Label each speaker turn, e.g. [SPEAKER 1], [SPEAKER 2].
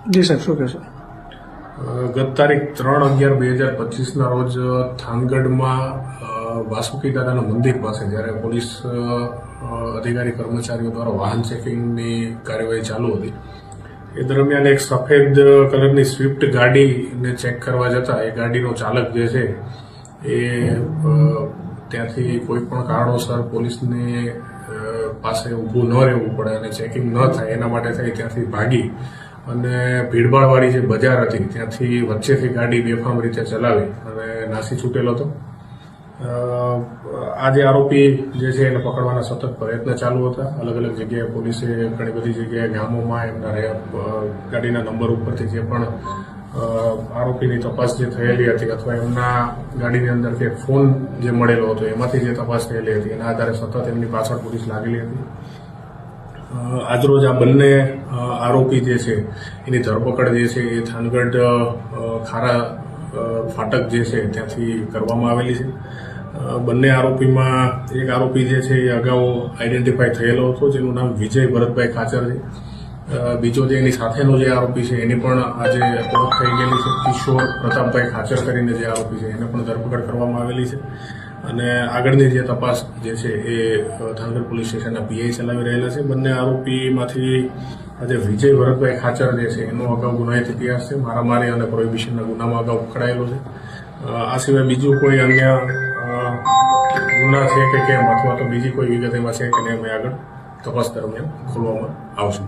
[SPEAKER 1] જી સાહેબ, શું કહેશો?
[SPEAKER 2] ગત તારીખ 3/11/2025ના રોજ થાનગઢમાં વાસુકી દાદાના મંદિર પાસે જ્યારે પોલીસ અધિકારી કર્મચારીઓ દ્વારા વાહન ચેકિંગની કાર્યવાહી ચાલુ હતી એ દરમિયાન એક સફેદ કલરની સ્વિફ્ટ ગાડીને ચેક કરવા જતા એ ગાડીનો ચાલક જે છે એ ત્યાંથી કોઈ પણ કારણોસર પોલીસને પાસે ઊભું ન રહેવું પડે અને ચેકિંગ ન થાય એના માટે થઈ ત્યાંથી ભાગી અને ભીડભાડવાળી જે બજાર હતી ત્યાંથી વચ્ચેથી ગાડી બેફામ રીતે ચલાવી અને નાસી છૂટેલો હતો. આ જે આરોપી જે છે એને પકડવાના સતત પ્રયત્ન ચાલુ હતા. અલગ અલગ જગ્યાએ પોલીસે ઘણી બધી જગ્યાએ ગામોમાં એમના ગાડીના નંબર ઉપરથી જે પણ આરોપીની તપાસ જે થયેલી હતી અથવા એમના ગાડીની અંદર જે ફોન જે મળેલો હતો એમાંથી જે તપાસ થયેલી હતી એના આધારે સતત એમની પાછળ પોલીસ લાગેલી હતી. આજરોજ આ બંને આરોપી જે છે એની ધરપકડ જે છે એ થાનગઢ ખારા ફાટક જે છે ત્યાંથી કરવામાં આવેલી છે. બંને આરોપીમાં એક આરોપી જે છે એ અગાઉ આઈડેન્ટિફાઈ થયેલો હતો જેનું નામ વિજય ભરતભાઈ ખાચર છે. બીજો જે એની સાથેનો જે આરોપી છે એની પણ આજે ઓળખ થઈ ગયેલી છે. કિશોર પ્રતાપભાઈ ખાચર કરીને જે આરોપી છે એને પણ ધરપકડ કરવામાં આવેલી છે અને આગળની જે તપાસ જે છે એ થાનગઢ પોલીસ સ્ટેશનના પીઆઈ ચલાવી રહેલા છે. બંને આરોપીમાંથી આજે વિજય ભરતભાઈ ખાચર જે છે એનો અગાઉ ગુનાહિત ઇતિહાસ છે. મારામારી અને પ્રોહિબિશનના ગુનામાં અગાઉ પકડાયેલો છે. આ સિવાય બીજું કોઈ અન્ય ગુના છે કે કેમ અથવા તો બીજી કોઈ વિગત એમાં છે કે નહીં અમે આગળ તપાસ દરમિયાન ખોલવામાં આવશે.